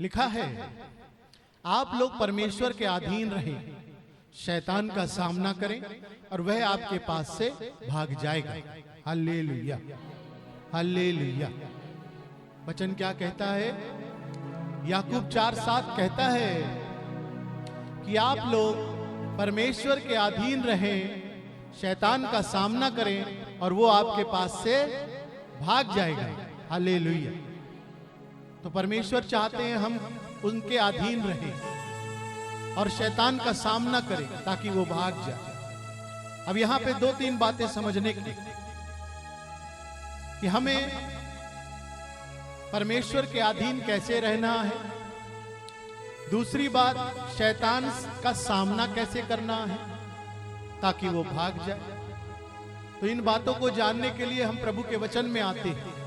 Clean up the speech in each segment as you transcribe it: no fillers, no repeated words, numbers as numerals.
लिखा है, आप लोग परमेश्वर के अधीन रहें, शैतान का सामना करें और वह आपके पास से भाग जाएगा। Hallelujah, hallelujah. वचन क्या कहता है? याकूब 4:7 कहता है कि आप लोग परमेश्वर के अधीन रहें, शैतान का सामना करें और वो आपके पास से भाग जाएगा। हालेलुया। तो परमेश्वर चाहते हैं हम उनके अधीन रहें और शैतान का सामना करें ताकि वो भाग जाए। अब यहां पे 2-3 बातें समझने की कि हमें परमेश्वर के अधीन कैसे रहना है। दूसरी बात, शैतान का सामना कैसे करना है ताकि वो भाग जाए। तो इन बातों को जानने के लिए हम प्रभु के वचन में आते हैं।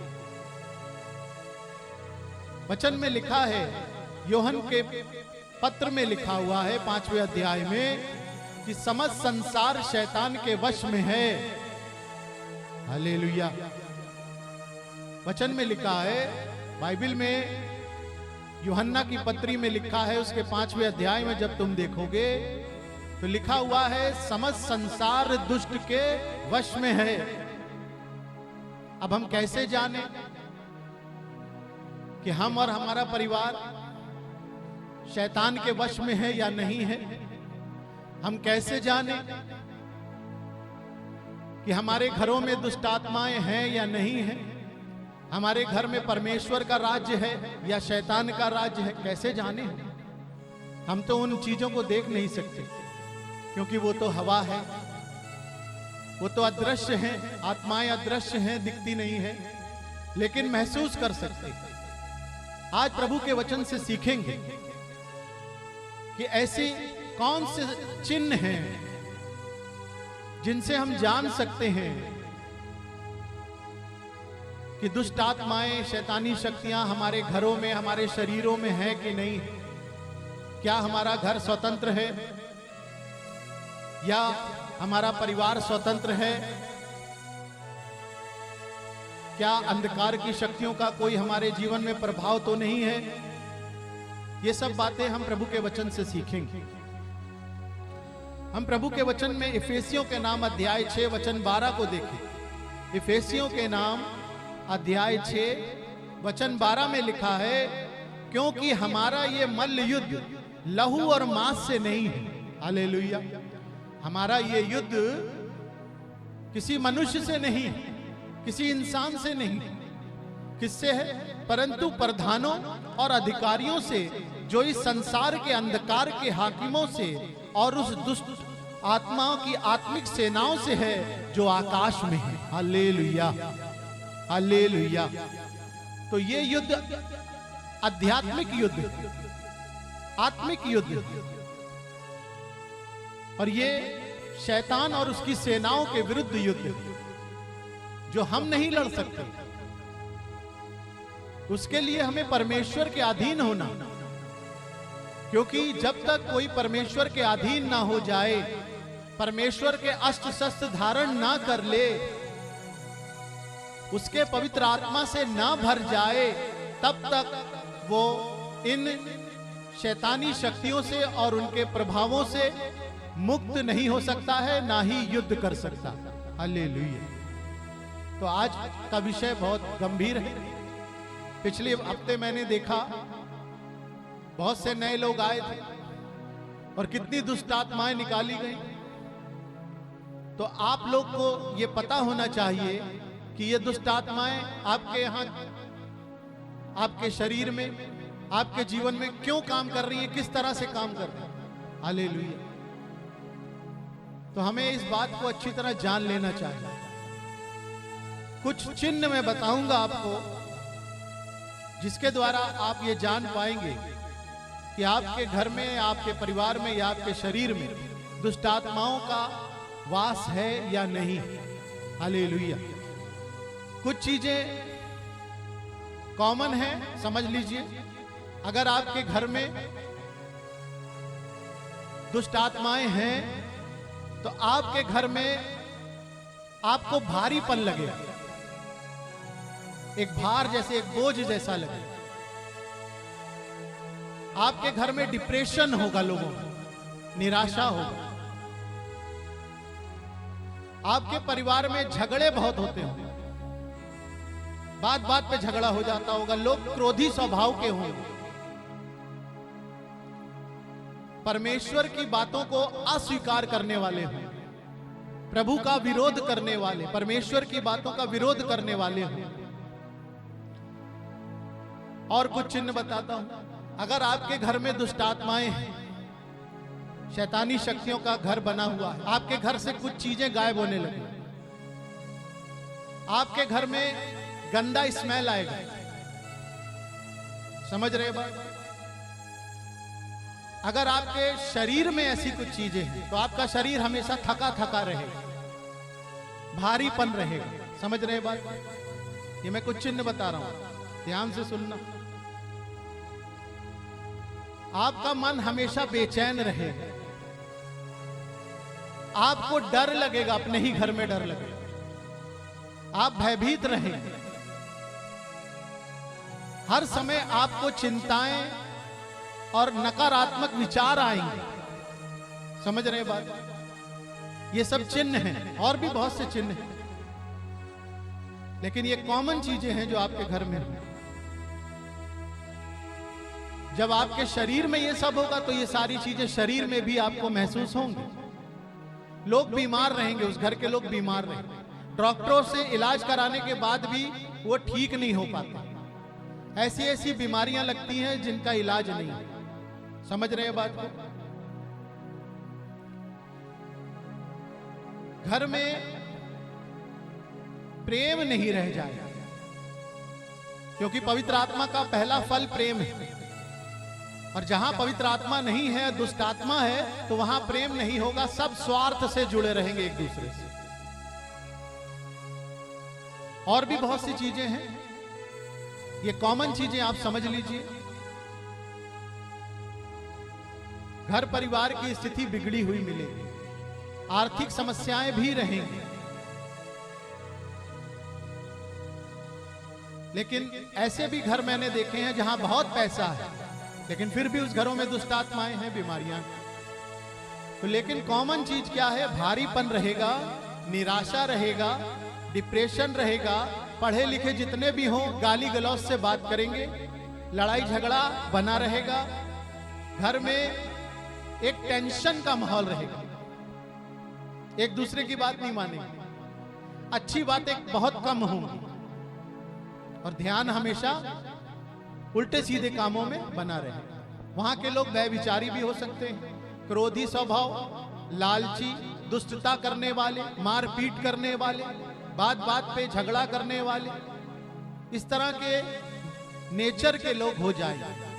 वचन में लिखा है, यूहन्ना के पत्र में लिखा हुआ है 5वें अध्याय में कि समस्त संसार शैतान के वश में है। हालेलुया। वचन में लिखा है, बाइबल में यूहन्ना की पत्री में लिखा है, उसके 5वें अध्याय में जब तुम देखोगे तो लिखा हुआ है समस्त संसार दुष्ट के वश में है। अब हम कैसे जाने कि हम और हमारा परिवार शैतान के वश में है या नहीं है? हम कैसे जाने कि हमारे घरों में दुष्ट आत्माएं हैं या नहीं है? हमारे घर में परमेश्वर का राज्य है या शैतान का राज्य है? कैसे जाने? हम तो उन चीजों को देख नहीं सकते क्योंकि वो तो हवा है, वो तो अदृश्य है। आत्माएं अदृश्य हैं, दिखती नहीं है, लेकिन महसूस कर सकते हैं। आज प्रभु के वचन से सीखेंगे कि ऐसे कौन से चिन्ह हैं जिनसे हम जान सकते हैं कि दुष्ट आत्माएं, शैतानी शक्तियां हमारे घरों में, हमारे शरीरों में है कि नहीं। क्या हमारा घर स्वतंत्र है या हमारा परिवार स्वतंत्र है? क्या अंधकार की शक्तियों का कोई हमारे जीवन में प्रभाव तो नहीं है? ये सब बातें हम प्रभु के वचन से सीखेंगे। हम प्रभु के वचन में इफिसियों के नाम अध्याय 6 वचन 12 को देखें। इफिसियों के नाम अध्याय 6 वचन 12 में लिखा है, क्योंकि हमारा ये मल्ल युद्ध लहू और मांस से नहीं है। हालेलुया। हमारा ये युद्ध किसी मनुष्य से नहीं है, किसी इंसान से नहीं। किससे है? परंतु प्रधानों और अधिकारियों से, जो इस संसार के अंधकार के हाकिमों से और उस दुष्ट आत्माओं की आत्मिक सेनाओं से है जो आकाश में है। Hallelujah, hallelujah. तो ये युद्ध आध्यात्मिक युद्ध, आत्मिक युद्ध, और ये शैतान और उसकी सेनाओं के विरुद्ध युद्ध जो हम नहीं लड़ सकते। उसके लिए हमें परमेश्वर के अधीन होना, क्योंकि जब तक कोई परमेश्वर के अधीन ना हो जाए, परमेश्वर के अस्त्र शस्त्र धारण ना कर ले, उसके पवित्र आत्मा से ना भर जाए, तब तक वो इन शैतानी शक्तियों से और उनके प्रभावों से मुक्त नहीं हो सकता है, ना ही युद्ध कर सकता। हालेलुया। तो आज का विषय बहुत गंभीर है। पिछले हफ्ते मैंने देखा बहुत से नए लोग आए थे और कितनी दुष्ट आत्माएं निकाली गई। तो आप लोग को यह पता होना चाहिए कि ये दुष्ट आत्माएं आपके यहां, आपके शरीर में, आपके जीवन में क्यों काम कर रही हैं, किस तरह से काम कर रही हैं। हालेलुया। तो हमें इस बात को अच्छी तरह जान लेना चाहिए। कुछ चिन्ह मैं बताऊंगा आपको जिसके द्वारा आप ये जान पाएंगे कि आपके घर में, आपके परिवार में या आपके शरीर में दुष्ट आत्माओं का वास है या नहीं। हालेलुया। कुछ चीजें कॉमन है, समझ लीजिए। अगर आपके घर में दुष्ट आत्माएं हैं तो आपके घर में आपको भारीपन लगेगा, एक भार जैसे, एक बोझ जैसा लगेगा। आपके घर में डिप्रेशन होगा, लोगों में निराशा होगा, आपके परिवार में झगड़े बहुत होते होंगे, बात बात पे झगड़ा हो जाता होगा, लोग क्रोधी स्वभाव के होंगे, परमेश्वर की बातों को अस्वीकार करने वाले हों, प्रभु का विरोध करने वाले, परमेश्वर की बातों का विरोध करने वाले हों। और कुछ चिन्ह बताता हूं। अगर आपके घर में दुष्ट आत्माएं हैं, शैतानी शक्तियों का घर बना हुआ है, आपके घर से कुछ चीजें गायब होने लगी, आपके घर में गंदा स्मेल आएगा, समझ रहे बात? अगर आपके शरीर में ऐसी कुछ चीजें हैं तो आपका शरीर हमेशा थका थका रहेगा, भारीपन रहेगा, समझ रहे बात? ये मैं कुछ चिन्ह बता रहा हूं, ध्यान से सुनना। आपका मन हमेशा बेचैन रहेगा, आपको डर लगेगा, अपने ही घर में डर लगेगा, आप भयभीत रहेंगे, हर समय आपको चिंताएं और नकारात्मक विचार आएंगे, समझ रहे बात? ये सब चिन्ह हैं, और भी बहुत से चिन्ह हैं, लेकिन ये कॉमन चीजें हैं जो आपके घर में हैं। जब आपके शरीर में ये सब होगा तो ये सारी चीजें शरीर में भी आपको महसूस होंगी। लोग बीमार रहेंगे, उस घर के लोग बीमार रहेंगे, डॉक्टरों से इलाज कराने के बाद भी वो ठीक नहीं हो पाते, ऐसी ऐसी बीमारियां लगती हैं जिनका इलाज नहीं है, समझ रहे हैं बात को? घर में प्रेम नहीं रह जाए, क्योंकि पवित्र आत्मा का पहला फल प्रेम है, और जहां पवित्र आत्मा नहीं है, दुष्ट आत्मा है, तो वहां प्रेम नहीं होगा, सब स्वार्थ से जुड़े रहेंगे एक दूसरे से। और भी बहुत सी चीजें हैं, ये कॉमन चीजें आप समझ लीजिए। घर परिवार की स्थिति बिगड़ी हुई मिलेगी, आर्थिक समस्याएं भी रहेंगी, लेकिन ऐसे भी घर मैंने देखे हैं जहां बहुत पैसा है, लेकिन फिर भी उस घरों में दुष्ट आत्माएं हैं, बीमारियां। तो लेकिन कॉमन चीज क्या है? भारीपन रहेगा, निराशा रहेगा, डिप्रेशन रहेगा, पढ़े लिखे जितने भी हों गाली गलौज से बात करेंगे, लड़ाई झगड़ा बना रहेगा, घर में एक टेंशन का माहौल रहेगा, एक दूसरे की बात नहीं मानेंगे, अच्छी बातें बहुत कम होंगी, और ध्यान हमेशा उल्टे सीधे कामों में बना रहे। वहां के लोग व्यभिचारी भी हो सकते हैं, क्रोधी स्वभाव, लालची, दुष्टता करने वाले, मारपीट करने वाले, बात बात पे झगड़ा करने वाले, इस तरह के नेचर के लोग हो जाएंगे।